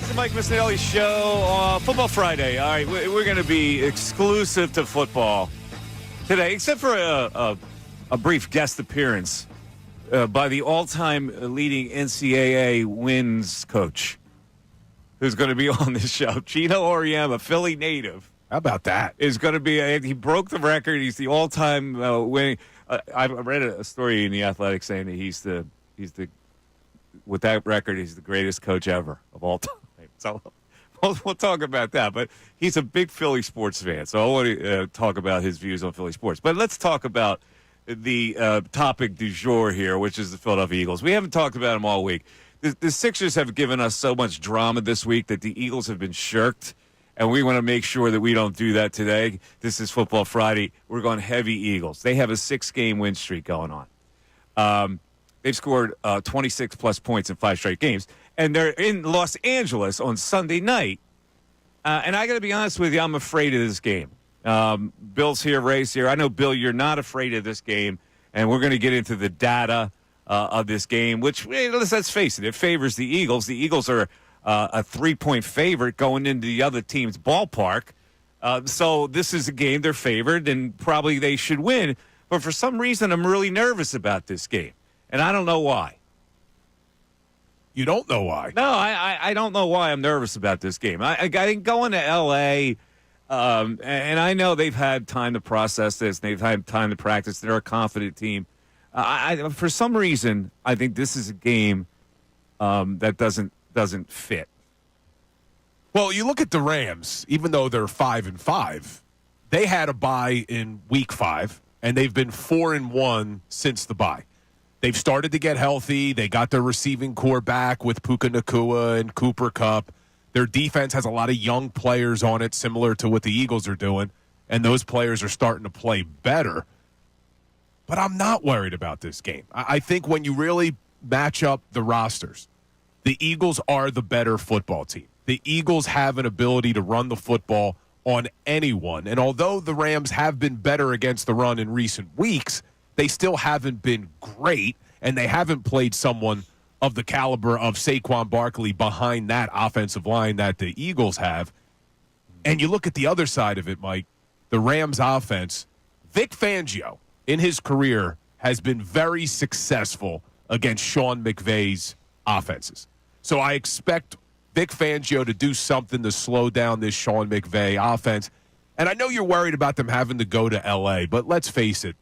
It's the Mike Missanelli Show, Football Friday. All right, we're going to be exclusive to football today, except for a brief guest appearance by the all-time leading NCAA wins coach, who's going to be on this show. Chino Auriemma, a Philly native. How about that? Is going to be he broke the record. He's the all-time winning. I read a story in the Athletic saying that he's the with that record, he's the greatest coach ever of all time. So we'll talk about that. But he's a big Philly sports fan, so I want to talk about his views on Philly sports. But let's talk about the topic du jour here, which is the Philadelphia Eagles. We haven't talked about them all week. The Sixers have given us so much drama this week that the Eagles have been shirked, and we want to make sure that we don't do that today. This is Football Friday. We're going heavy Eagles. They have a 6-game win streak going on. They've scored 26-plus points in 5 straight games, and they're in Los Angeles on Sunday night. And I got to be honest with you, I'm afraid of this game. Bill's here, Ray's here. I know, Bill, you're not afraid of this game, and we're going to get into the data of this game, which, let's face it favors the Eagles. The Eagles are a 3-point favorite going into the other team's ballpark. So this is a game they're favored, and probably they should win. But for some reason, I'm really nervous about this game. And I don't know why. You don't know why? No, I don't know why I'm nervous about this game. I didn't go into L.A., and I know they've had time to process this. They've had time to practice. They're a confident team. For some reason, I think this is a game that doesn't fit. Well, you look at the Rams, even though they're 5-5, they had a bye in Week 5, and they've been 4-1 since the bye. They've started to get healthy. They got their receiving core back with Puka Nacua and Cooper Kupp. Their defense has a lot of young players on it, similar to what the Eagles are doing, and those players are starting to play better. But I'm not worried about this game. I think when you really match up the rosters, the Eagles are the better football team. The Eagles have an ability to run the football on anyone. And although the Rams have been better against the run in recent weeks, they still haven't been great, and they haven't played someone of the caliber of Saquon Barkley behind that offensive line that the Eagles have. And you look at the other side of it, Mike, the Rams offense. Vic Fangio, in his career, has been very successful against Sean McVay's offenses. So I expect Vic Fangio to do something to slow down this Sean McVay offense. And I know you're worried about them having to go to L.A., but let's face it,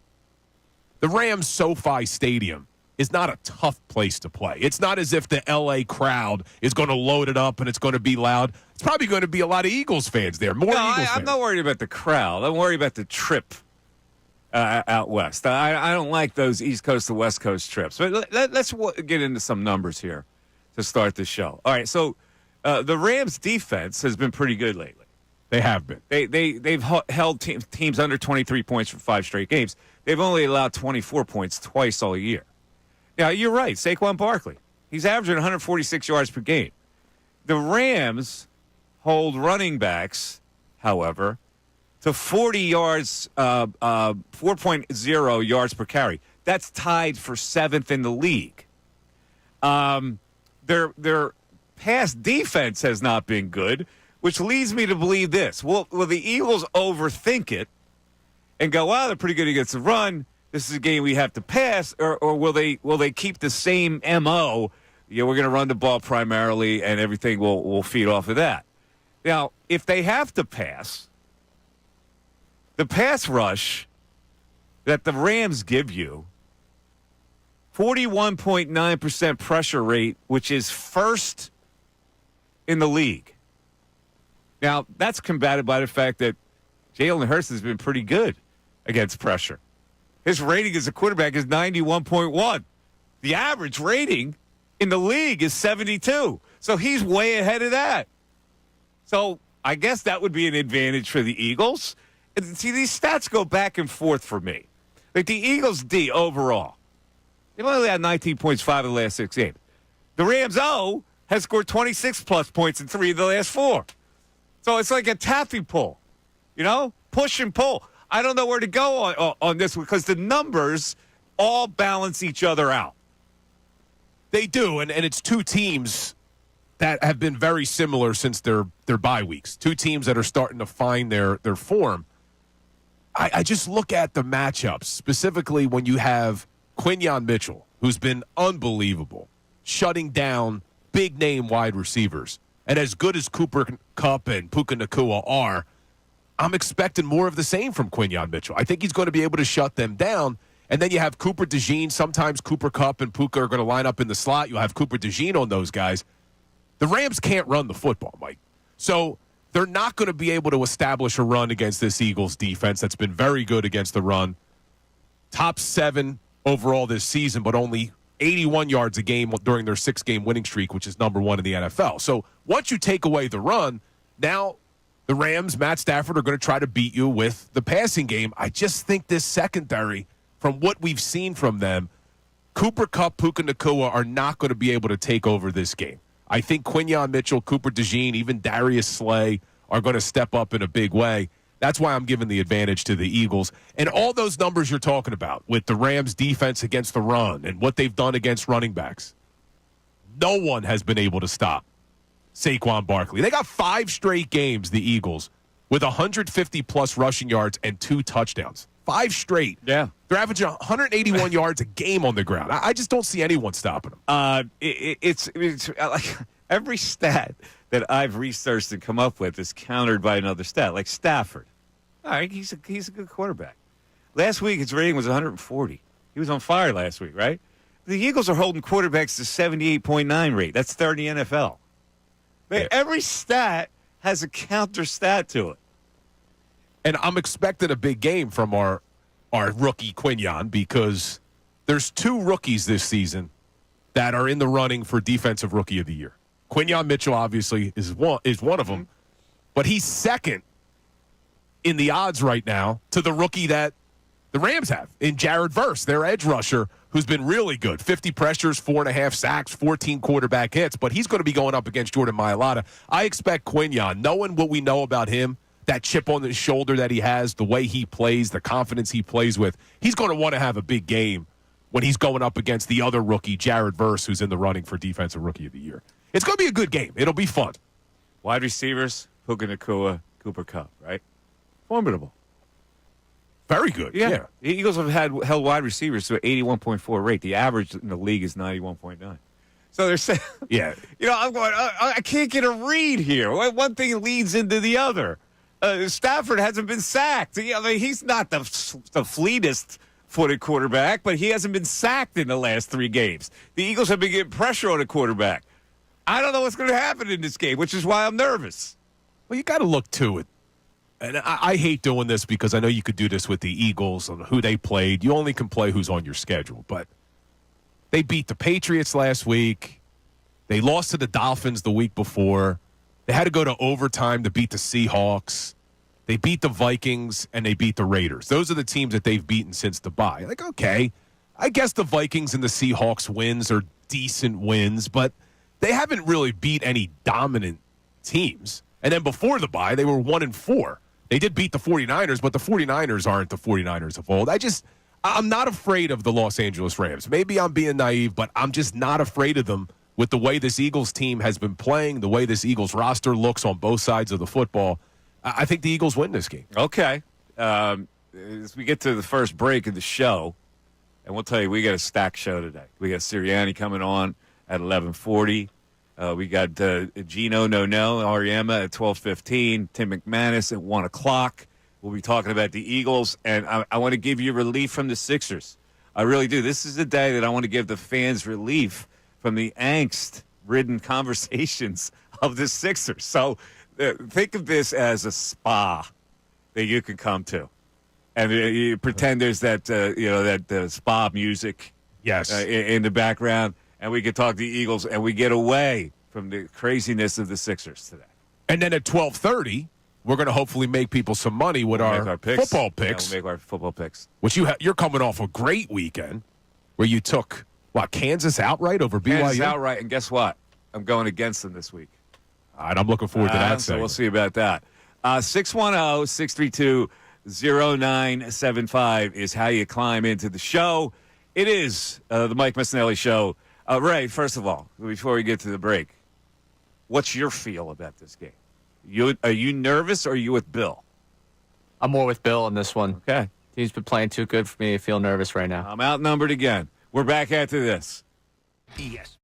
the Rams SoFi Stadium is not a tough place to play. It's not as if the L.A. crowd is going to load it up and it's going to be loud. It's probably going to be a lot of Eagles fans there, Eagles fans. I'm not worried about the crowd. I'm worried about the trip out west. I don't like those East Coast to West Coast trips. But let's get into some numbers here to start the show. All right, so the Rams' defense has been pretty good lately. They have been. They've held teams under 23 points for 5 straight games. They've only allowed 24 points twice all year. Now, you're right. Saquon Barkley, he's averaging 146 yards per game. The Rams hold running backs, however, to 40 yards, 4.0 yards per carry. That's tied for 7th in the league. Their pass defense has not been good, which leads me to believe this. Will the Eagles overthink it and go, wow, they're pretty good against the run. This is a game we have to pass, or will they keep the same MO? Yeah, we're going to run the ball primarily, and everything will feed off of that. Now, if they have to pass, the pass rush that the Rams give you, 41.9% pressure rate, which is first in the league. Now, that's combated by the fact that Jalen Hurts has been pretty good against pressure. His rating as a quarterback is 91.1. The average rating in the league is 72. So he's way ahead of that. So I guess that would be an advantage for the Eagles. And see, these stats go back and forth for me. Like the Eagles' D overall, they've only had 19 points 5 of the last 6 games. The Rams' O has scored 26-plus points in 3 of the last 4. So it's like a taffy pull, push and pull. I don't know where to go on this because the numbers all balance each other out. They do, and it's two teams that have been very similar since their bye weeks. Two teams that are starting to find their form. I just look at the matchups, specifically when you have Quinyon Mitchell, who's been unbelievable, shutting down big-name wide receivers. And as good as Cooper Kupp and Puka Nacua are, I'm expecting more of the same from Quinyon Mitchell. I think he's going to be able to shut them down. And then you have Cooper DeJean. Sometimes Cooper Kupp and Puka are going to line up in the slot. You'll have Cooper DeJean on those guys. The Rams can't run the football, Mike. So they're not going to be able to establish a run against this Eagles defense that's been very good against the run. Top 7 overall this season, but only 81 yards a game during their 6-game winning streak, which is number 1 in the NFL. So once you take away the run, now the Rams, Matt Stafford, are going to try to beat you with the passing game. I just think this secondary, from what we've seen from them, Cooper Kupp, Puka Nacua are not going to be able to take over this game. I think Quinyon Mitchell, Cooper DeJean, even Darius Slay are going to step up in a big way. That's why I'm giving the advantage to the Eagles. And all those numbers you're talking about with the Rams' defense against the run and what they've done against running backs, no one has been able to stop Saquon Barkley. They got 5 straight games, the Eagles, with 150-plus rushing yards and 2 touchdowns. 5 straight. Yeah. They're averaging 181 yards a game on the ground. I just don't see anyone stopping them. It's like every stat that I've researched and come up with is countered by another stat, like Stafford. All right, he's a good quarterback. Last week, his rating was 140. He was on fire last week, right? The Eagles are holding quarterbacks to 78.9 rate. That's third in the NFL. Yeah. Every stat has a counter stat to it. And I'm expecting a big game from our rookie Quinyon because there's 2 rookies this season that are in the running for Defensive Rookie of the Year. Quinyon Mitchell, obviously, is one of them, but he's second in the odds right now to the rookie that the Rams have in Jared Verse, their edge rusher, who's been really good. 50 pressures, 4.5 sacks, 14 quarterback hits, but he's going to be going up against Jordan Mailata. I expect Quinyon, knowing what we know about him, that chip on his shoulder that he has, the way he plays, the confidence he plays with, he's going to want to have a big game when he's going up against the other rookie, Jared Verse, who's in the running for Defensive Rookie of the Year. It's going to be a good game. It'll be fun. Wide receivers, Puka Nacua, Cooper Kupp, right? Formidable. Very good. Yeah. The Eagles have held wide receivers to an 81.4 rate. The average in the league is 91.9. So they're saying, Yeah. I'm going, I can't get a read here. One thing leads into the other. Stafford hasn't been sacked. He's not the fleetest footed quarterback, but he hasn't been sacked in the last 3 games. The Eagles have been getting pressure on the quarterback. I don't know what's going to happen in this game, which is why I'm nervous. Well, you got to look to it. And I hate doing this because I know you could do this with the Eagles on who they played. You only can play who's on your schedule. But they beat the Patriots last week. They lost to the Dolphins the week before. They had to go to overtime to beat the Seahawks. They beat the Vikings, and they beat the Raiders. Those are the teams that they've beaten since the bye. Like, okay, I guess the Vikings and the Seahawks wins are decent wins, but they haven't really beat any dominant teams. And then before the bye, they were 1-4. They did beat the 49ers, but the 49ers aren't the 49ers of old. I'm not afraid of the Los Angeles Rams. Maybe I'm being naive, but I'm just not afraid of them with the way this Eagles team has been playing, the way this Eagles roster looks on both sides of the football. I think the Eagles win this game. Okay. As we get to the first break of the show, and we'll tell you, we got a stacked show today. We got Sirianni coming on at 11:40. We got Gino No, Ariema at 12:15. Tim McManus at 1 o'clock. We'll be talking about the Eagles, and I want to give you relief from the Sixers. I really do. This is the day that I want to give the fans relief from the angst-ridden conversations of the Sixers. So think of this as a spa that you can come to, and you pretend there's that spa music, Yes, in the background, and we can talk the Eagles, and we get away from the craziness of the Sixers today. And then at 12:30, we're going to hopefully make people some money with our football picks. Yeah, we'll make our football picks. Which you're coming off a great weekend where you took Kansas outright over BYU. Kansas outright, and guess what? I'm going against them this week. All right, I'm looking forward to that. So we'll see about that. 610-632-0975 is how you climb into the show. It is the Mike Missanelli Show. Ray, first of all, before we get to the break, What's your feel about this game? Are you nervous or are you with Bill? I'm more with Bill on this one. Okay. Team's been playing too good for me to feel nervous right now. I'm outnumbered again. We're back after this. Yes.